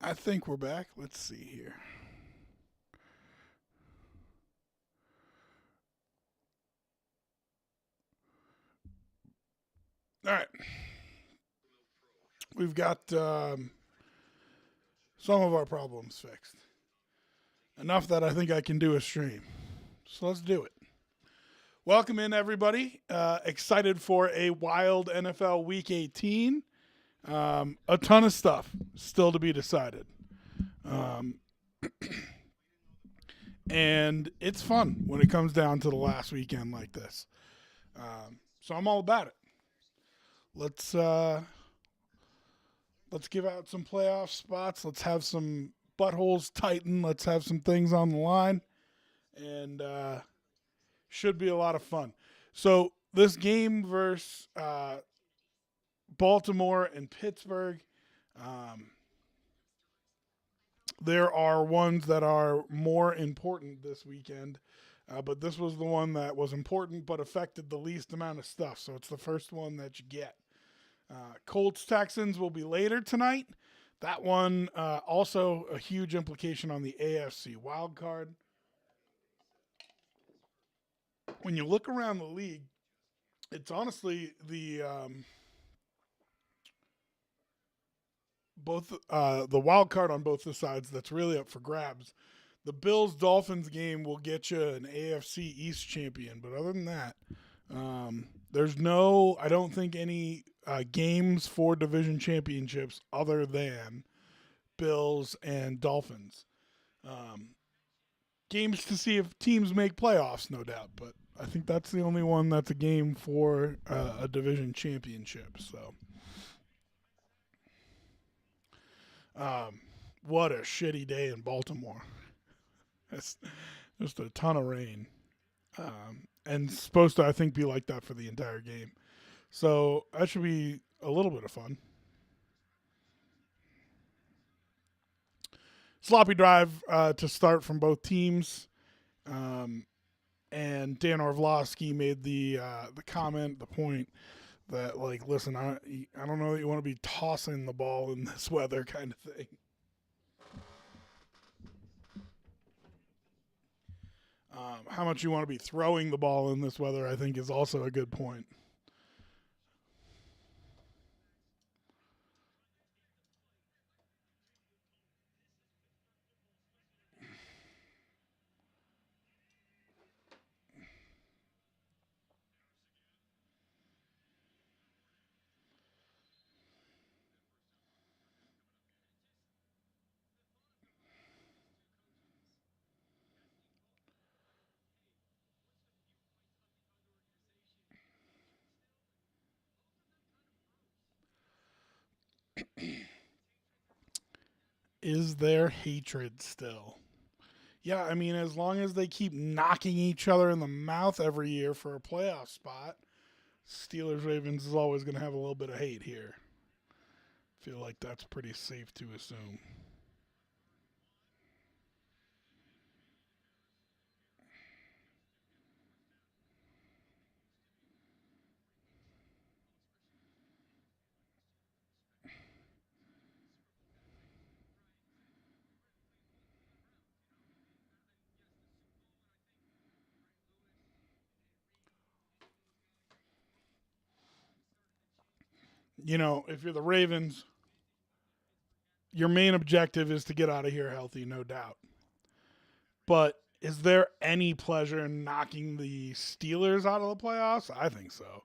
I think we're back. Let's see here. All right. We've got some of our problems fixed. Enough that I think I can do a stream. So let's do it. Welcome in, everybody. Excited for a wild NFL Week 18. A ton of stuff still to be decided. Um, and it's fun when it comes down to the last weekend like this. So I'm all about it. Let's uh, let's give out some playoff spots. Let's have some buttholes tighten. Let's have some things on the line, and should be a lot of fun. So this game versus Baltimore and Pittsburgh. Um, there are ones that are more important this weekend, but this was the one that was important but affected the least amount of stuff. So it's the first one that you get. Colts Texans will be later tonight. That one also a huge implication on the AFC wild card. When you look around the league, it's honestly the wild card on both the sides that's really up for grabs. The Bills Dolphins game will get you an AFC East champion, but other than that, there's no, I don't think any games for division championships other than Bills and Dolphins. Um, Games to see if teams make playoffs, no doubt, but I think that's the only one that's a game for a division championship. So, um, what a shitty day in Baltimore. It's just a ton of rain, and supposed to I think be like that for the entire game. So that should be a little bit of fun. Sloppy drive to start from both teams. Um, and Dan Orlovsky made the comment, the point that like, listen, I don't know that you want to be tossing the ball in this weather, kind of thing. How much you want to be throwing the ball in this weather, I think, is also a good point. Is there hatred still? Yeah, I mean, as long as they keep knocking each other in the mouth every year for a playoff spot, Steelers Ravens is always going to have a little bit of hate here. Feel like that's pretty safe to assume. You know, if you're the Ravens, your main objective is to get out of here healthy, no doubt. But is there any pleasure in knocking the Steelers out of the playoffs? I think so.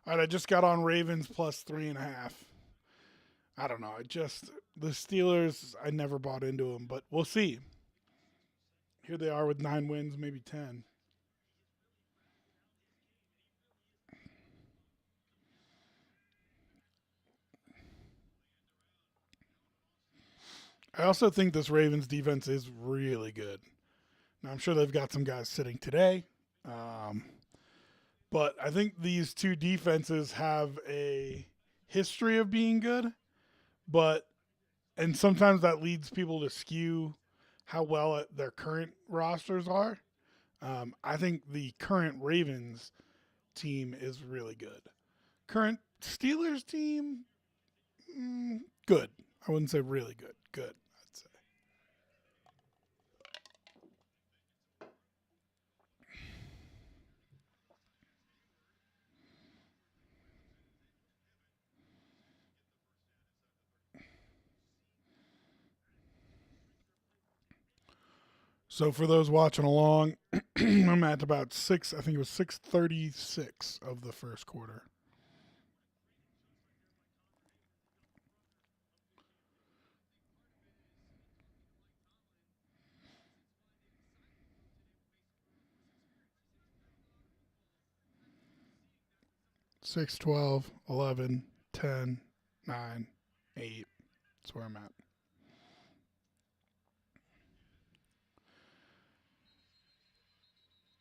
All right, I just got on Ravens plus 3.5. I don't know. I just the Steelers. I never bought into them, but we'll see. Here they are with 9 wins, maybe 10. I also think this Ravens defense is really good. Now, I'm sure they've got some guys sitting today. Um, but I think these two defenses have a history of being good, but and sometimes that leads people to skew how well their current rosters are. I think the current Ravens team is really good. Current Steelers team, good. I wouldn't say really good. Good, I'd say. So for those watching along, I'm at about six. I think it was 6:36 of the first quarter. 6, 12, 11, 10, 9, 8. That's where I'm at.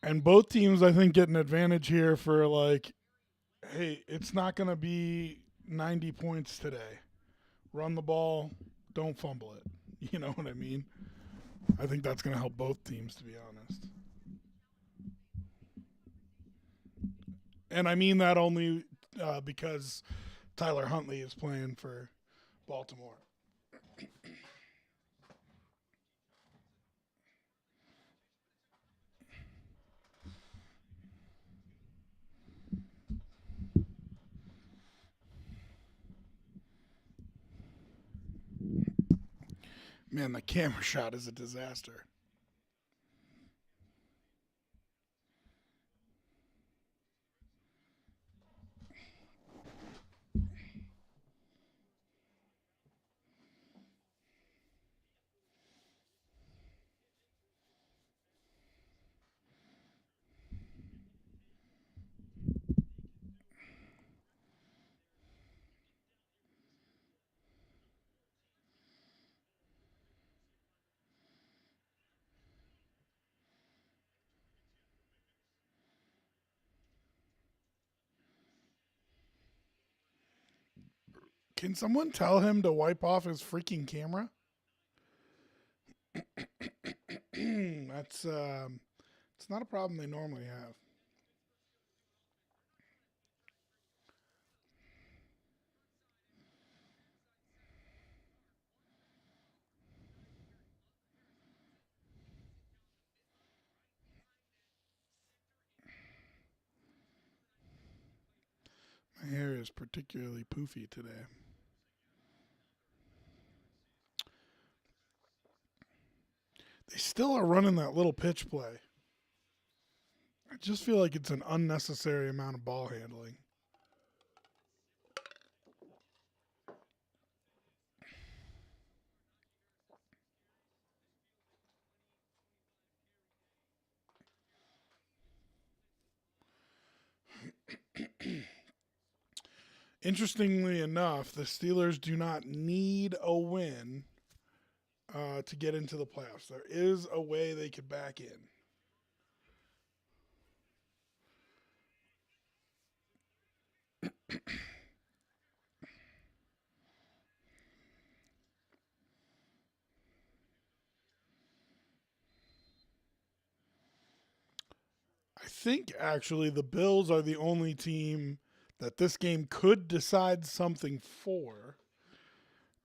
And both teams, I think, get an advantage here for like, hey, it's not going to be 90 points today. Run the ball, don't fumble it. You know what I mean? I think that's going to help both teams, to be honest. And I mean that only because Tyler Huntley is playing for Baltimore. Man, the camera shot is a disaster. Can someone tell him to wipe off his freaking camera? That's it's not a problem they normally have. My hair is particularly poofy today. They still are running that little pitch play. I just feel like it's an unnecessary amount of ball handling. Interestingly enough, the Steelers do not need a win to get into the playoffs. There is a way they could back in. I think actually the Bills are the only team that this game could decide something for.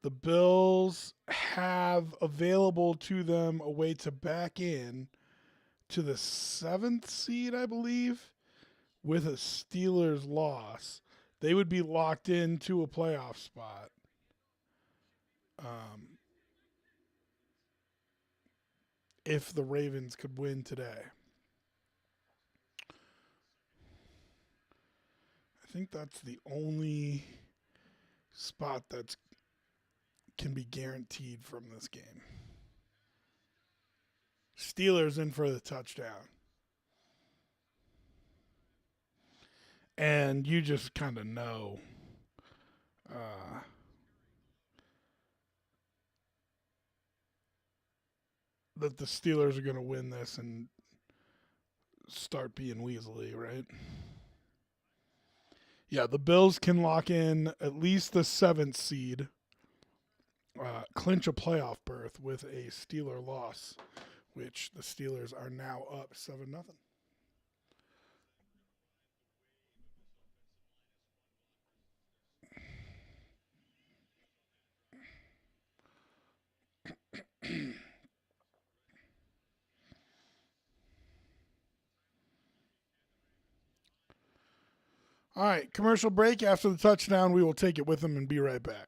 The Bills have available to them a way to back in to the seventh seed, I believe, with a Steelers loss. They would be locked into a playoff spot. Um, if the Ravens could win today. I think that's the only spot that can be guaranteed from this game. Steelers in for the touchdown. And you just kind of know uh, that the Steelers are going to win this and start being weaselly, right? Yeah, the Bills can lock in at least the 7th seed, clinch a playoff berth with a Steeler loss, which the Steelers are now up 7-0. All right, commercial break. After the touchdown, we will take it with them and be right back.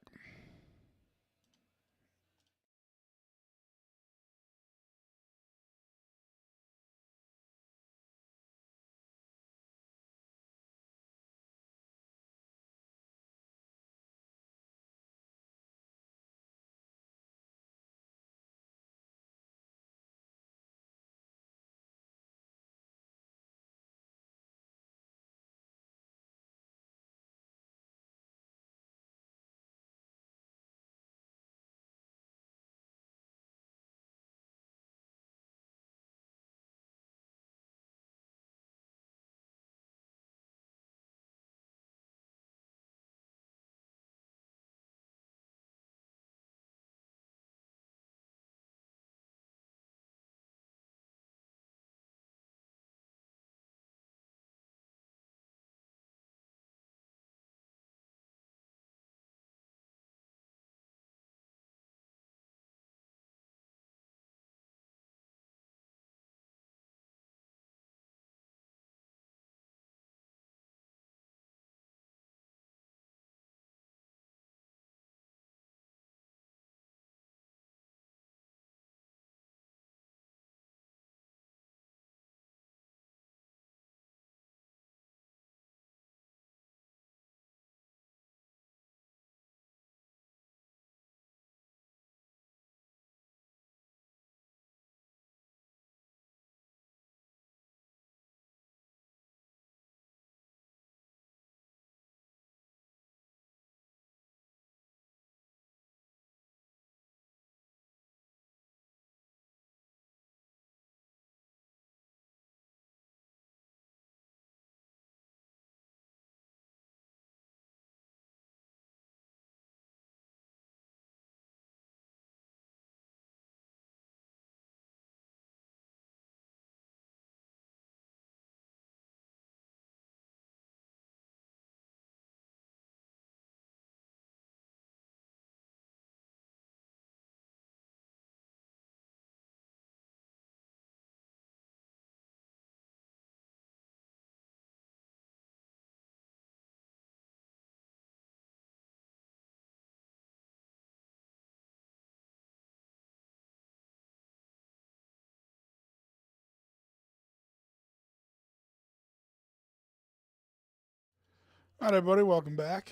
All right, everybody, welcome back.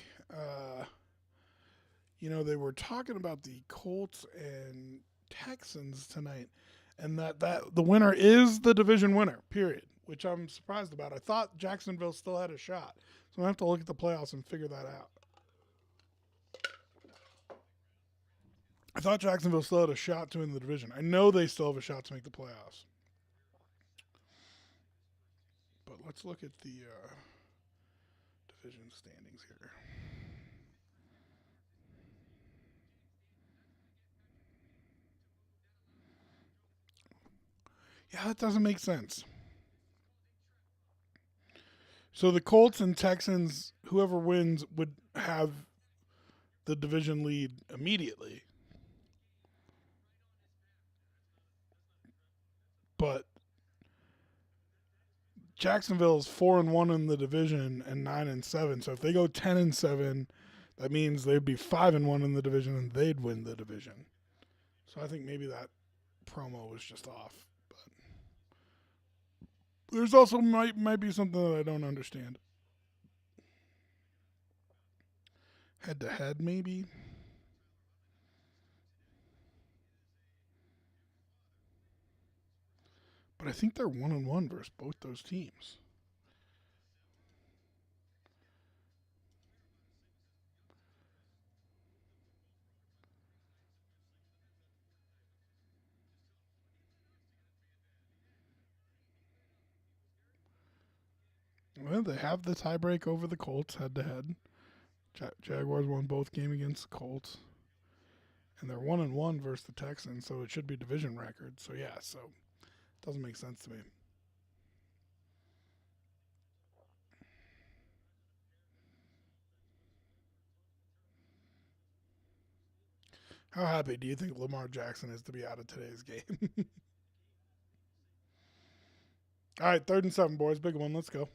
They were talking about the Colts and Texans tonight, and that the winner is the division winner. Period. Which I'm surprised about. I thought Jacksonville still had a shot, so I have to look at the playoffs and figure that out. I thought Jacksonville still had a shot to win the division. I know they still have a shot to make the playoffs. But let's look at the division standings here. Yeah, that doesn't make sense. So the Colts and Texans, whoever wins, would have the division lead immediately. But Jacksonville is 4-1 in the division and 9-7. So if they go 10-7, that means they'd be 5-1 in the division and they'd win the division. So I think maybe that promo was just off. But there's also might be something that I don't understand. Head to head, maybe. But I think they're 1-1 versus both those teams. Well, they have the tiebreak over the Colts head to head. Jaguars won both games against the Colts, and they're 1-1 versus the Texans, so it should be division record. So yeah, so it doesn't make sense to me. How happy do you think Lamar Jackson is to be out of today's game? All right, 3rd and 7, boys. Big one. Let's go.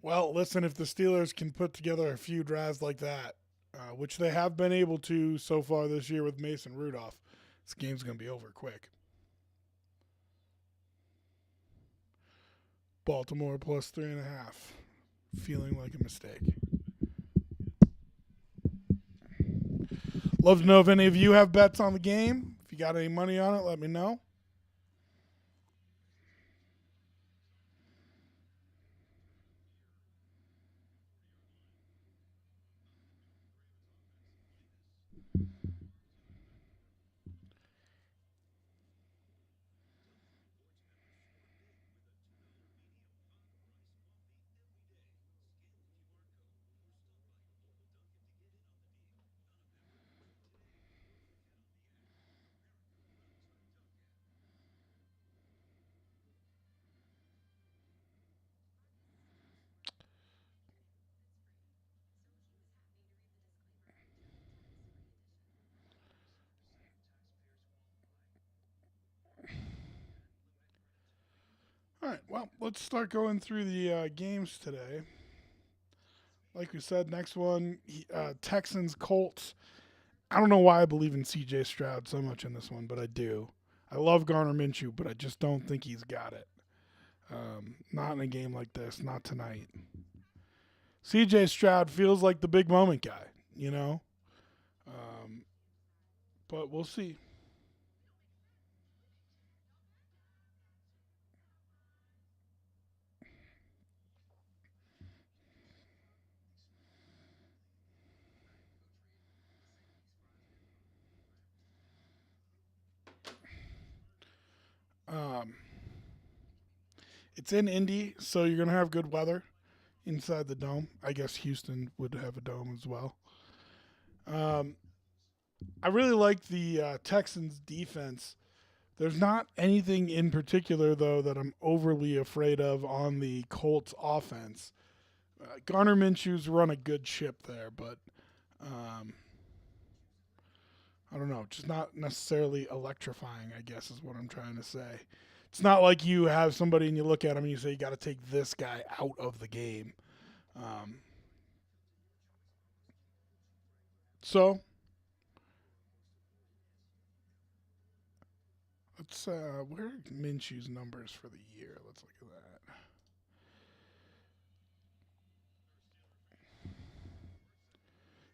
Well, listen, if the Steelers can put together a few drives like that, which they have been able to so far this year with Mason Rudolph, this game's going to be over quick. Baltimore plus 3.5. Feeling like a mistake. Love to know if any of you have bets on the game. If you got any money on it, let me know. All right, well, let's start going through the games today. Like we said, next one, Texans Colts. I don't know why I believe in C.J. Stroud so much in this one, but I do. I love Garner Minshew, but I just don't think he's got it. Not in a game like this, not tonight. C.J. Stroud feels like the big moment guy, you know? Um, but we'll see. Um, it's in Indy, so you're going to have good weather inside the dome. I guess Houston would have a dome as well. Um, I really like the Texans defense. There's not anything in particular, though, that I'm overly afraid of on the Colts offense. Garner Minshew's run a good ship there, but um, I don't know, just not necessarily electrifying, I guess is what I'm trying to say. It's not like you have somebody and you look at him and you say, you got to take this guy out of the game. Um, so let's, where are Minshew's numbers for the year? Let's look at that.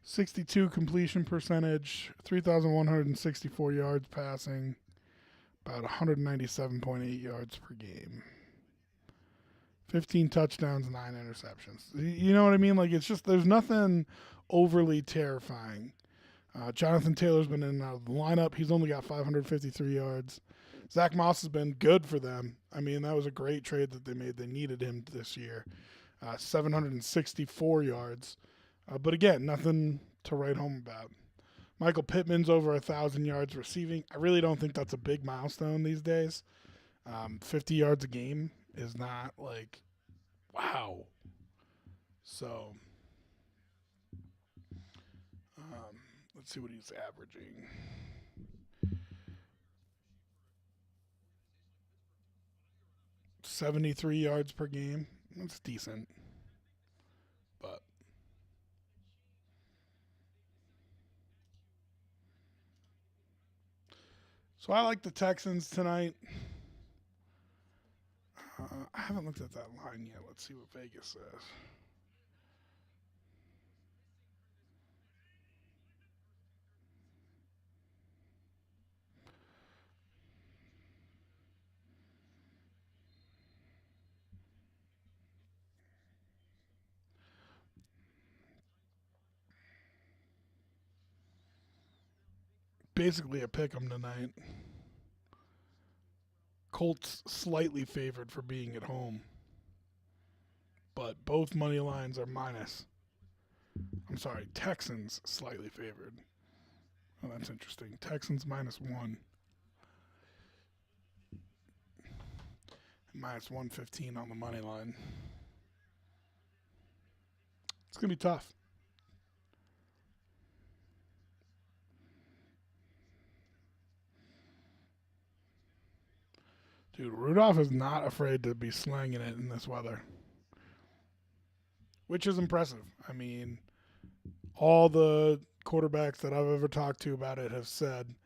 62 completion percentage, 3,164 yards passing, about 197.8 yards per game. 15 touchdowns, 9 interceptions. You know what I mean? Like, it's just, there's nothing overly terrifying. Jonathan Taylor's been in and out of the lineup. He's only got 553 yards. Zach Moss has been good for them. I mean, that was a great trade that they made. They needed him this year. 764 yards. But again, nothing to write home about. Michael Pittman's over 1,000 yards receiving. I really don't think that's a big milestone these days. 50 yards a game is not like, wow. So, let's see what he's averaging. 73 yards per game. That's decent. But so I like the Texans tonight. I haven't looked at that line yet. Let's see what Vegas says. basically a pick 'em tonight. Colts slightly favored for being at home, but both money lines are minus. I'm sorry, Texans slightly favored. Oh, that's interesting. Texans -1, -115 on the money line. It's gonna be tough. Dude, Rudolph is not afraid to be slanging it in this weather, which is impressive. I mean, all the quarterbacks that I've ever talked to about it have said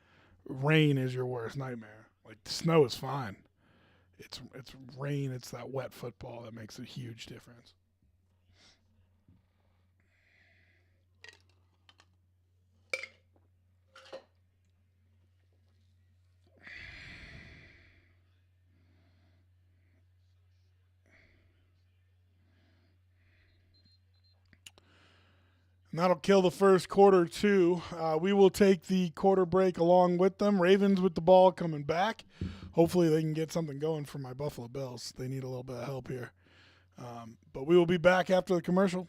rain is your worst nightmare. Like, the snow is fine. It's rain, it's that wet football that makes a huge difference. And that'll kill the first quarter, too. We will take the quarter break along with them. Ravens with the ball coming back. Hopefully, they can get something going for my Buffalo Bills. They need a little bit of help here. But we will be back after the commercial.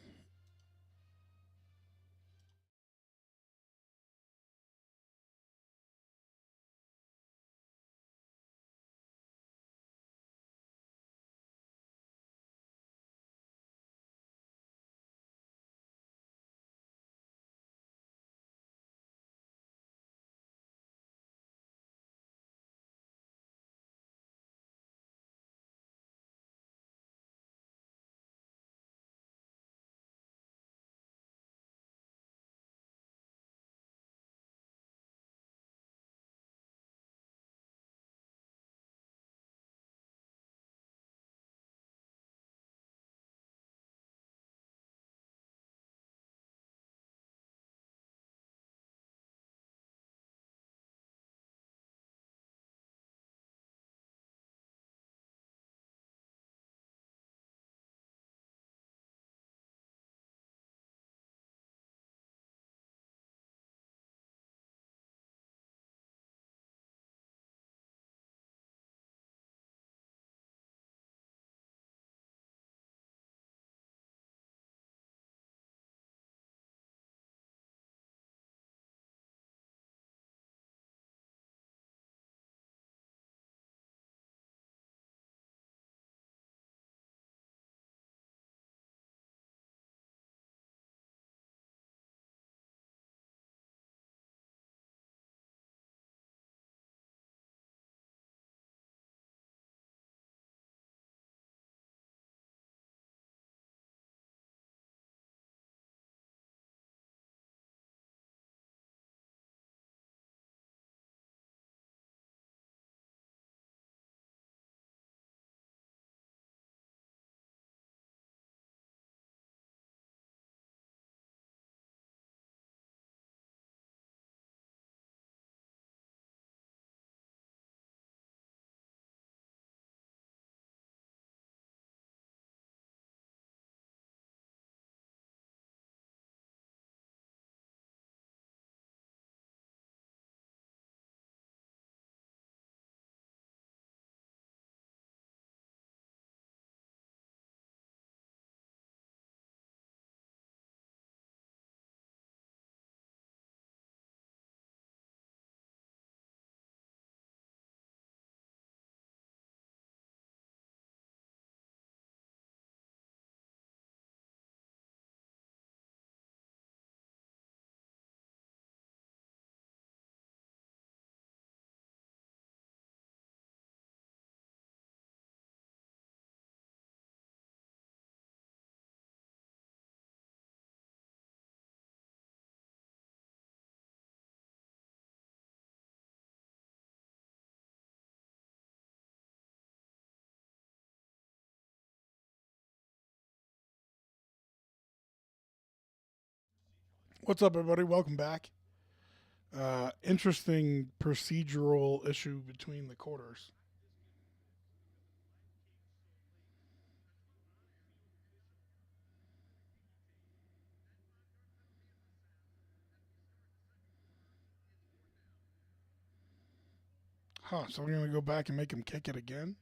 What's up, everybody? Welcome back. Interesting procedural issue between the quarters. Huh, so we're going to go back and make him kick it again?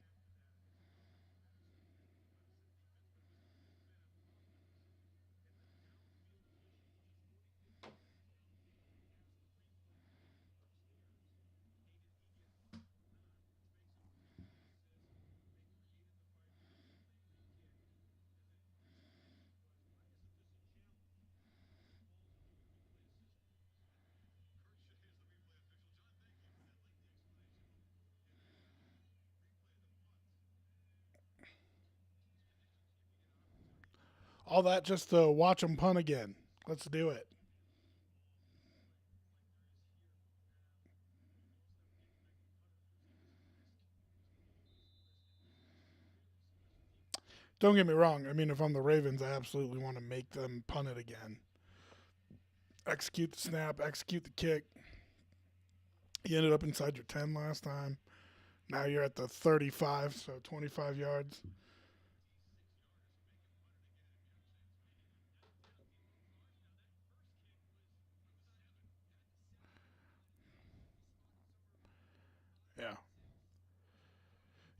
All that just to watch him punt again. Let's do it. Don't get me wrong. I mean, if I'm the Ravens, I absolutely want to make them punt it again. Execute the snap, execute the kick. You ended up inside your 10 last time. Now you're at the 35, so 25 yards. Yeah.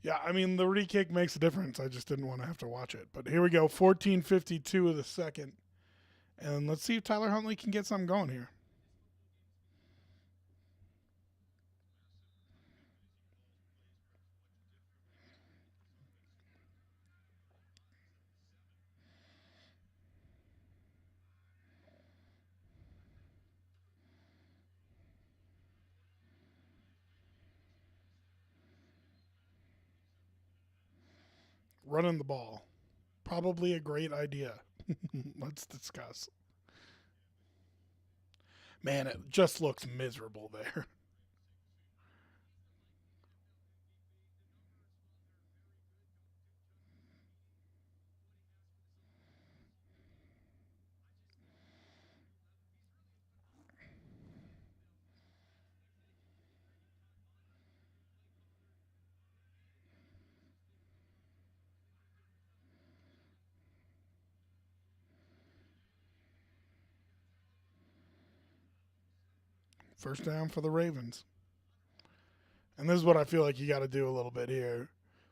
Yeah, I mean, the re-kick makes a difference. I just didn't want to have to watch it. But here we go, 14:52 of the second. And let's see if Tyler Huntley can get something going here. Running the ball. Probably a great idea. Let's discuss. Man, it just looks miserable there. First down for the Ravens. And this is what I feel like you got to do a little bit here.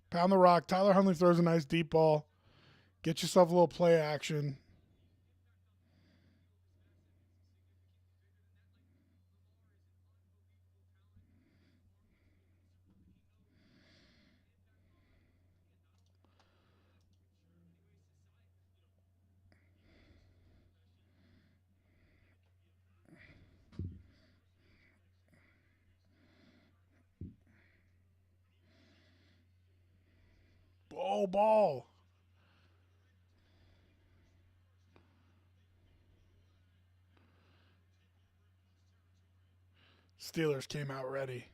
Pound the rock. Tyler Huntley throws a nice deep ball. Get yourself a little play action. Oh, ball. Steelers came out ready.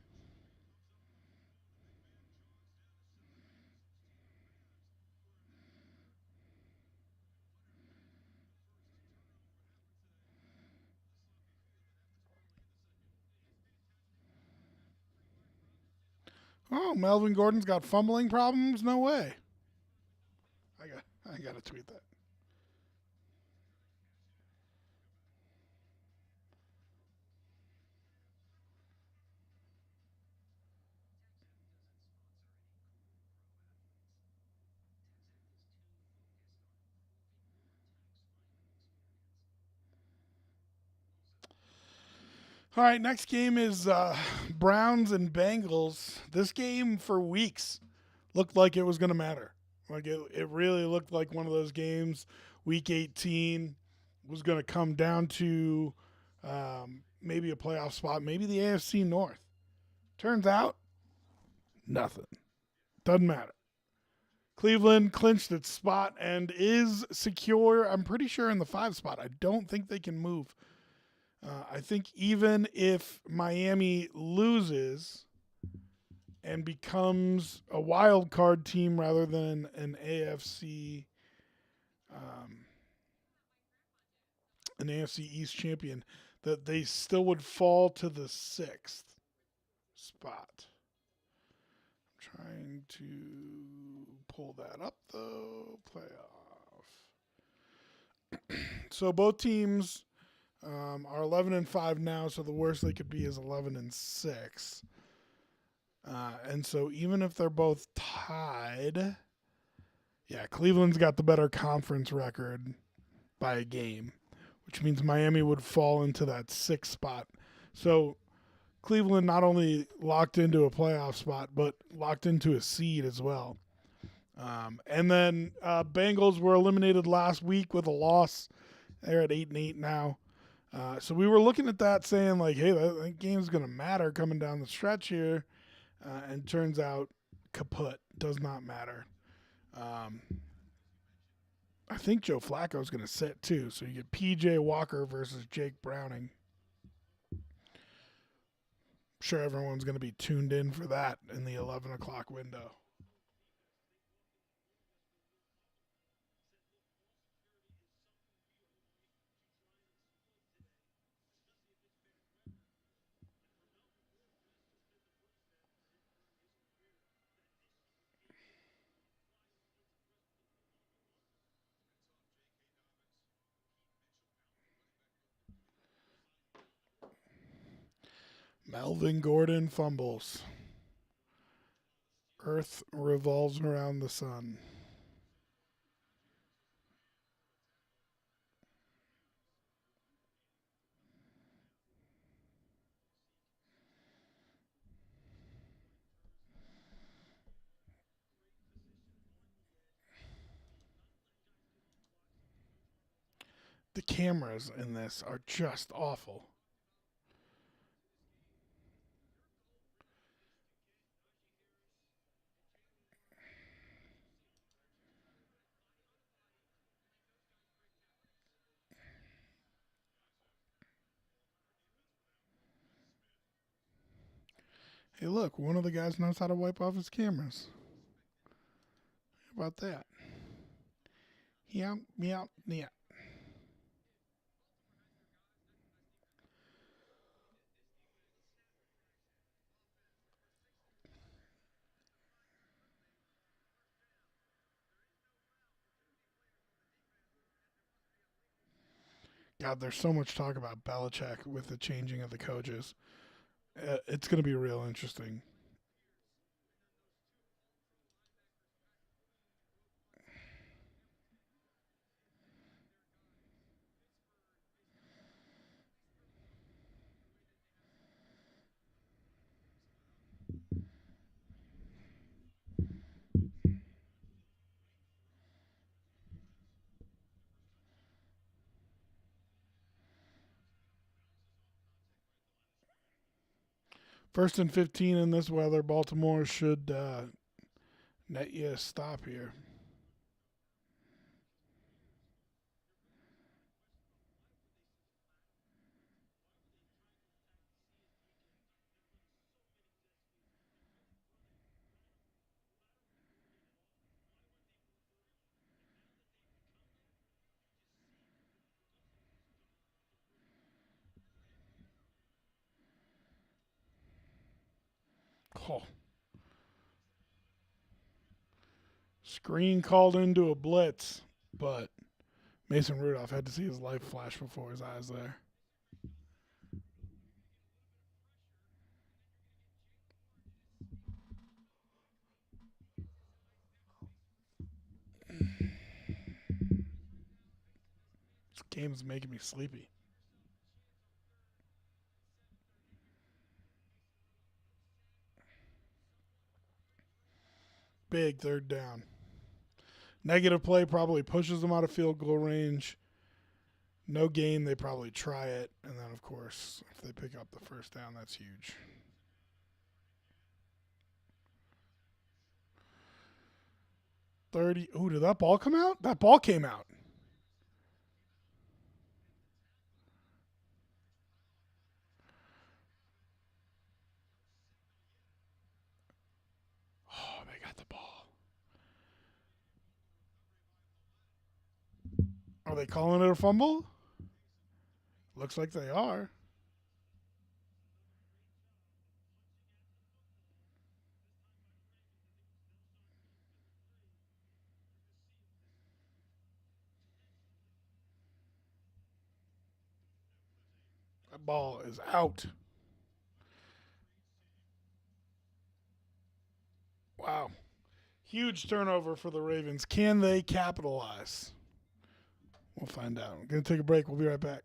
Oh, Melvin Gordon's got fumbling problems? No way. I got to tweet that. All right, next game is Browns and Bengals. This game for weeks looked like it was going to matter. Like it really looked like one of those games. Week 18 was going to come down to maybe a playoff spot, maybe the AFC North. Turns out, nothing. Doesn't matter. Cleveland clinched its spot and is secure. I'm pretty sure in the 5 spot. I don't think they can move. I think even if Miami loses and becomes a wild card team rather than um, an AFC East champion, that they still would fall to the 6th spot. I'm trying to pull that up though. Playoff. So both teams are 11-5 now. So the worst they could be is 11-6. And so even if they're both tied, yeah, Cleveland's got the better conference record by a game, which means Miami would fall into that sixth spot. So Cleveland not only locked into a playoff spot, but locked into a seed as well. And then Bengals were eliminated last week with a loss. They're at 8-8 now. So we were looking at that saying like, hey, that game's going to matter coming down the stretch here. And turns out kaput. Does not matter. I think Joe Flacco's going to sit too. So you get P.J. Walker versus Jake Browning. I'm sure everyone's going to be tuned in for that in the 11 o'clock window. Melvin Gordon fumbles. Earth revolves around the sun. The cameras in this are just awful. Hey, look, one of the guys knows how to wipe off his cameras. How about that? Yeah, yeah, yeah. God, there's so much talk about Belichick with the changing of the coaches. It's going to be real interesting. First and 15 in this weather, Baltimore should net you a stop here. Oh, screen called into a blitz, but Mason Rudolph had to see his life flash before his eyes there. This game is making me sleepy. Big third down. Negative play probably pushes them out of field goal range. No gain, they probably try it. And then, of course, if they pick up the first down, that's huge. 30. Ooh, did that ball come out? That ball came out. Oh, they got the ball. Are they calling it a fumble? Looks like they are. That ball is out. Wow. Huge turnover for the Ravens. Can they capitalize? We'll find out. We're going to take a break. We'll be right back.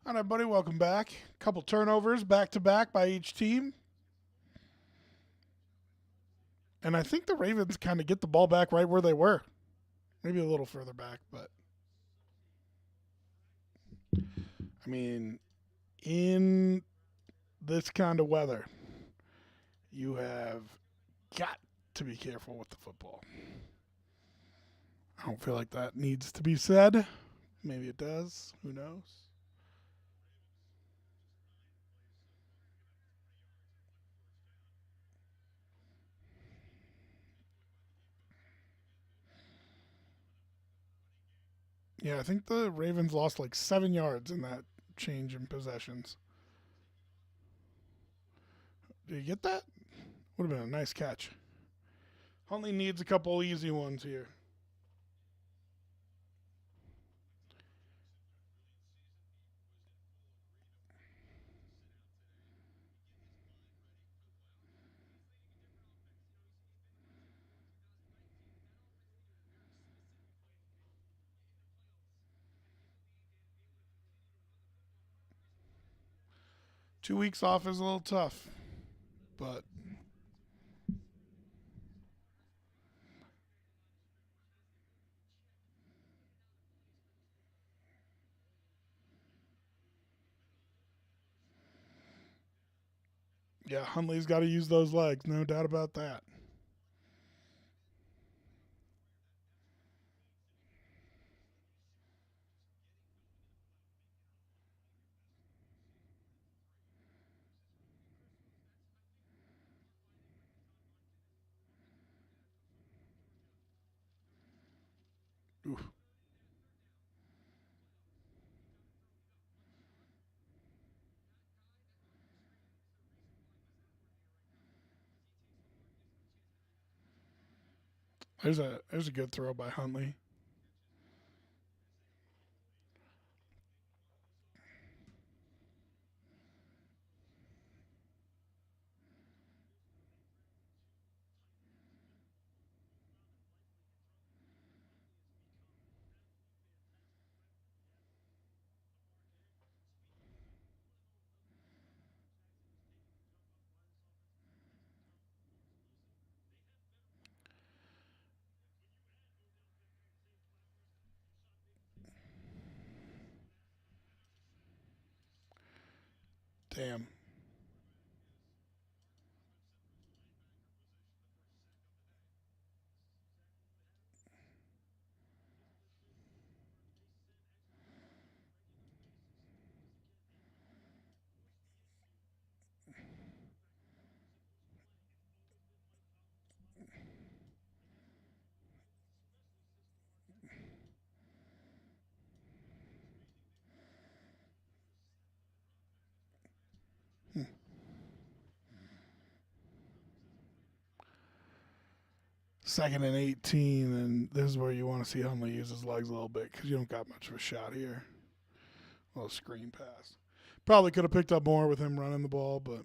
All right, buddy, welcome back. Couple turnovers back to back by each team. And I think the Ravens kind of get the ball back right where they were. Maybe a little further back, but I mean, in this kind of weather, you have got to be careful with the football. I don't feel like that needs to be said. Maybe it does. Who knows? Yeah, I think the Ravens lost like 7 yards in that change in possessions. Did you get that? Would have been a nice catch. Huntley needs a couple easy ones here. 2 weeks off is a little tough, but yeah, Huntley's got to use those legs, no doubt about that. Oof. There's a good throw by Huntley. Damn. 2nd and 18, and this is where you want to see Hundley use his legs a little bit because you don't got much of a shot here. A little screen pass. Probably could have picked up more with him running the ball, but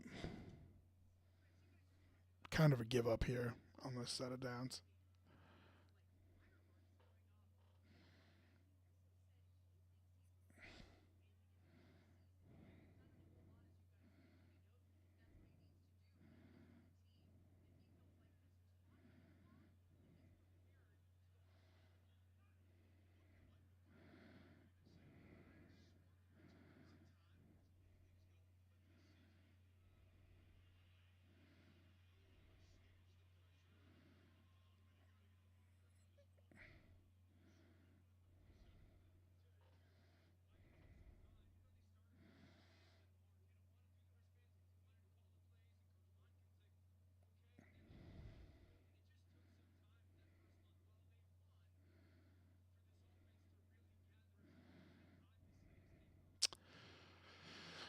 kind of a give up here on this set of downs.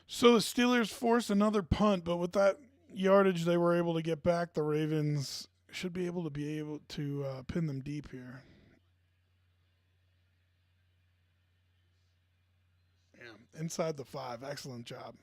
So the Steelers forced another punt, but with that yardage they were able to get back, the Ravens should be able to pin them deep here. Yeah, inside the 5. Excellent job.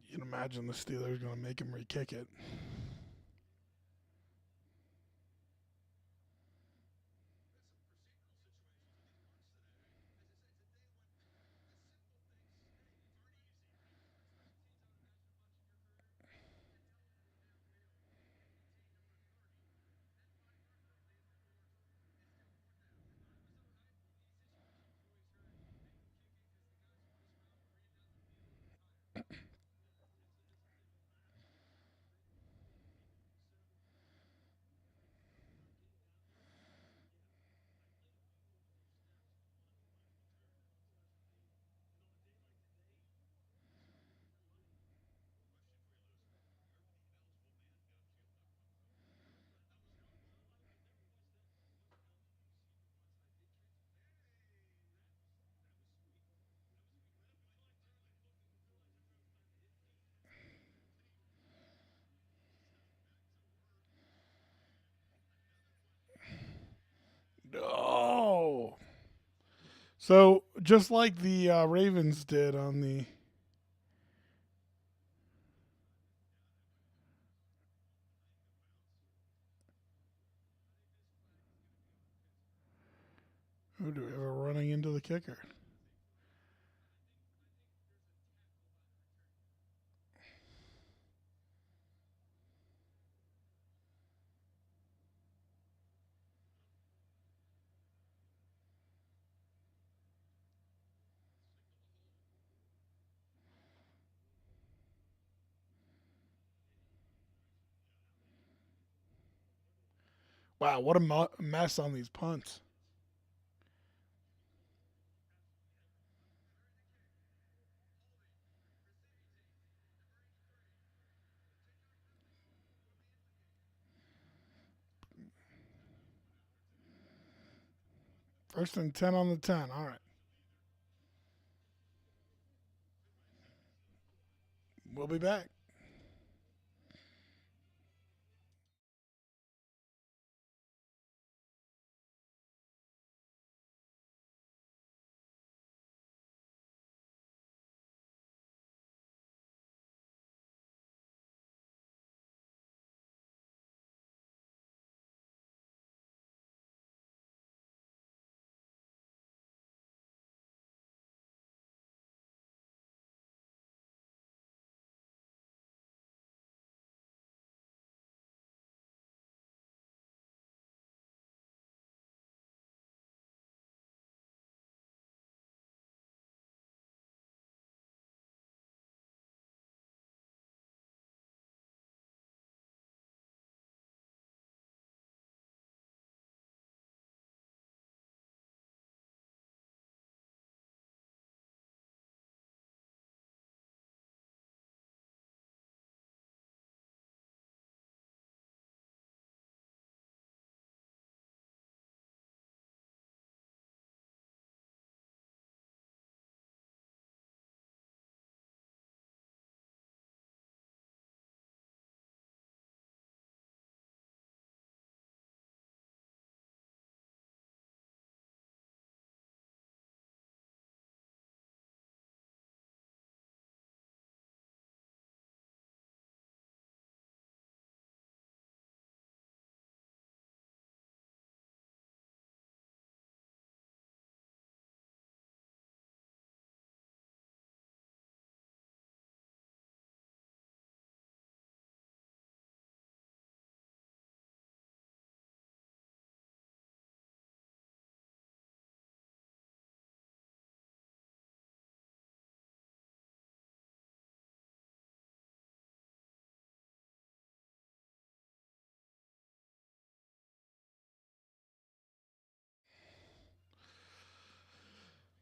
You can imagine the Steelers going to make him re-kick it. No. So just like the Ravens did on the. Who do we have running into the kicker? Wow, what a mess on these punts. 1st and 10 on the 10. All right. We'll be back.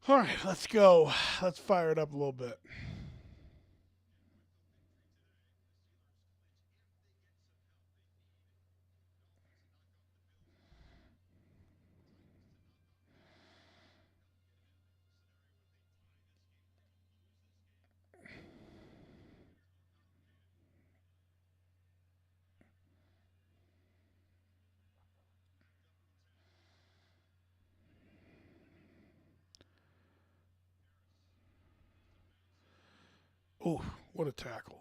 All right, let's go. Let's fire it up a little bit. Oh, what a tackle.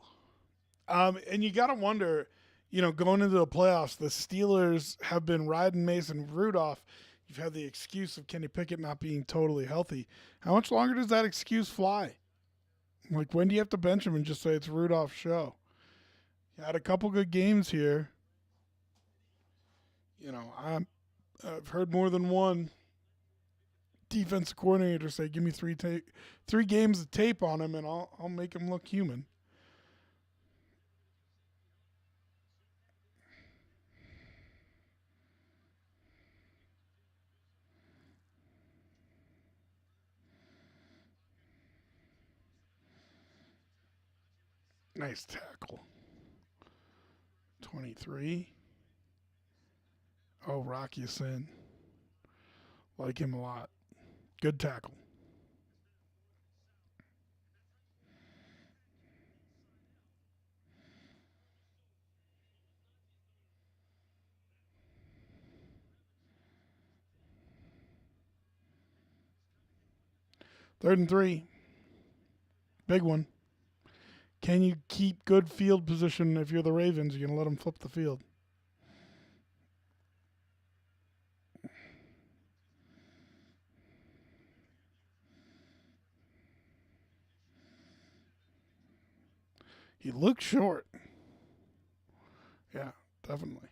And you got to wonder, going into the playoffs, the Steelers have been riding Mason Rudolph. You've had the excuse of Kenny Pickett not being totally healthy. How much longer does that excuse fly? Like, when do you have to bench him and just say it's Rudolph's show? He had a couple good games here. I've heard more than one defensive coordinator say, "Give me three games of tape on him, and I'll make him look human." Nice tackle. 23. Oh, Rocky Sin. Like him a lot. Good tackle. 3rd and 3. Big one. Can you keep good field position if you're the Ravens? You're going to let them flip the field. He looks short. Yeah, definitely.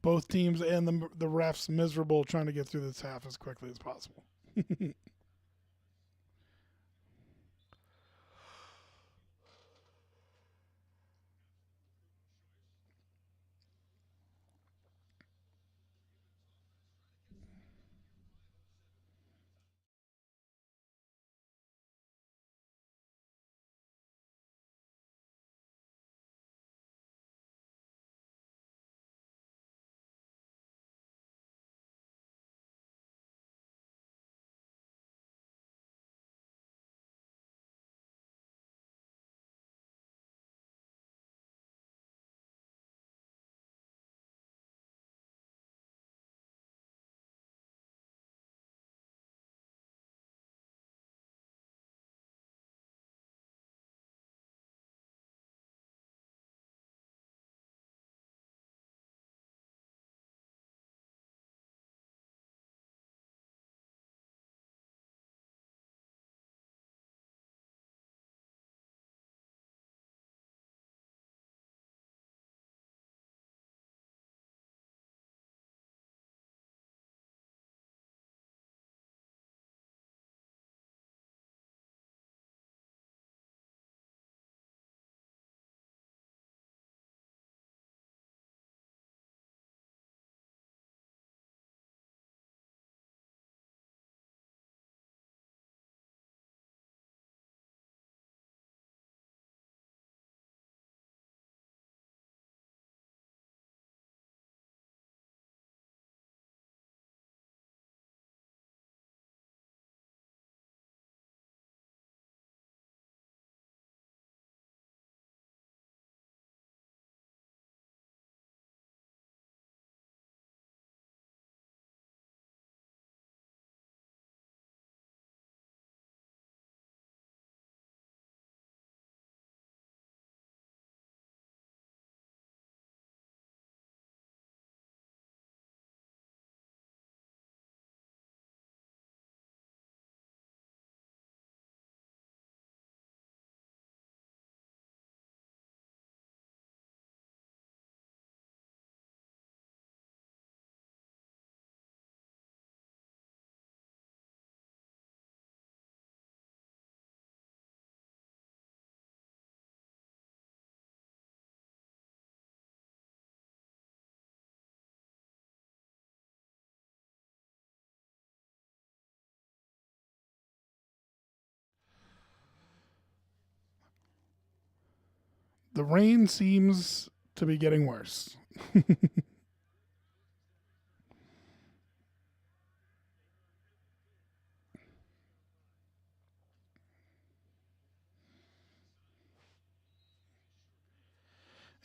Both teams and the refs miserable trying to get through this half as quickly as possible. The rain seems to be getting worse.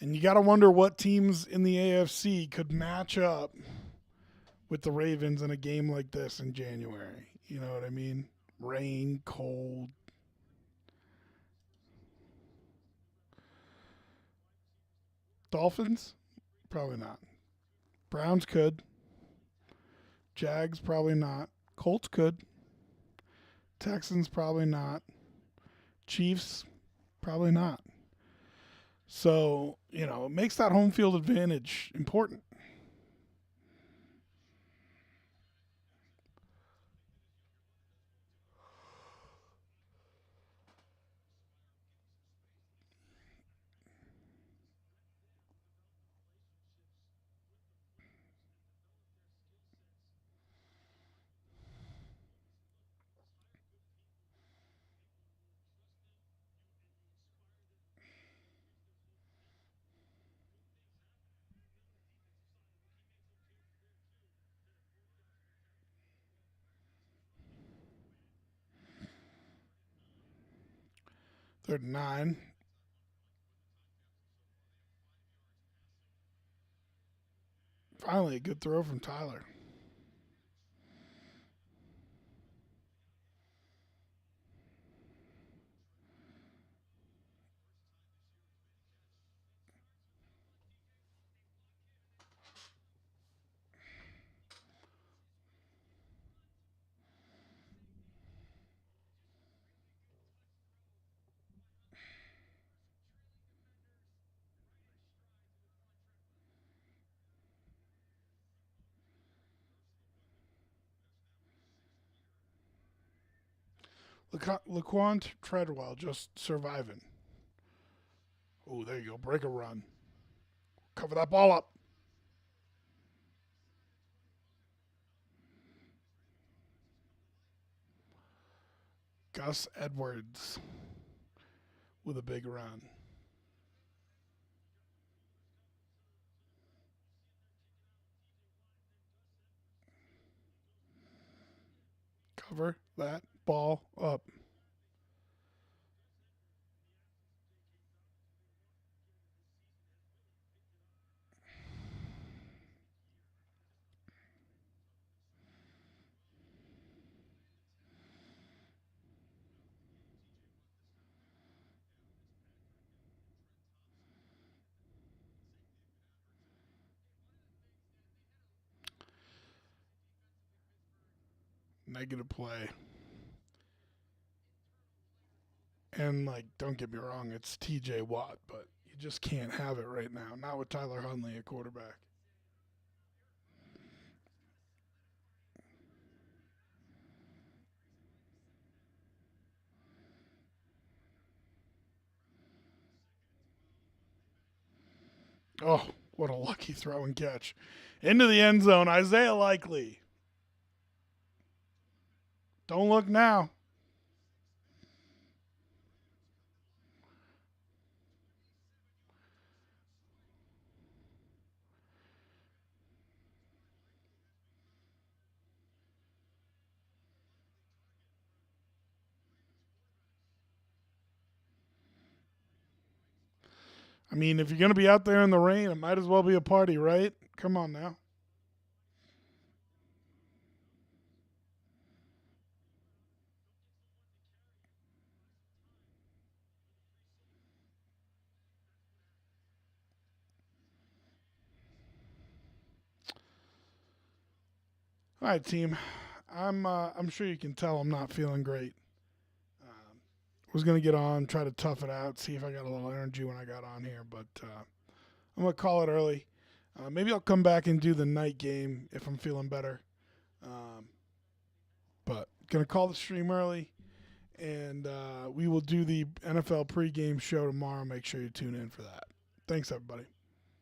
And you got to wonder what teams in the AFC could match up with the Ravens in a game like this in January. You know what I mean? Rain, cold. Dolphins? Probably not. Browns could. Jags probably not. Colts could. Texans probably not. Chiefs probably not. So, it makes that home field advantage important. Third and 9. Finally, a good throw from Tyler. Laquan Treadwell just surviving. Oh, there you go. Break a run. Cover that ball up. Gus Edwards with a big run. Cover that ball up. Negative play. And, don't get me wrong, it's TJ Watt, but you just can't have it right now. Not with Tyler Huntley at quarterback. Oh, what a lucky throw and catch. Into the end zone, Isaiah Likely. Don't look now. I mean, if you're going to be out there in the rain, it might as well be a party, right? Come on now. All right, team. I'm sure you can tell I'm not feeling great. Was gonna get on, try to tough it out, see if I got a little energy when I got on here, but I'm gonna call it early. Maybe I'll come back and do the night game if I'm feeling better. Um, but gonna call the stream early, and we will do the NFL pregame show tomorrow. Make sure you tune in for that. Thanks, everybody.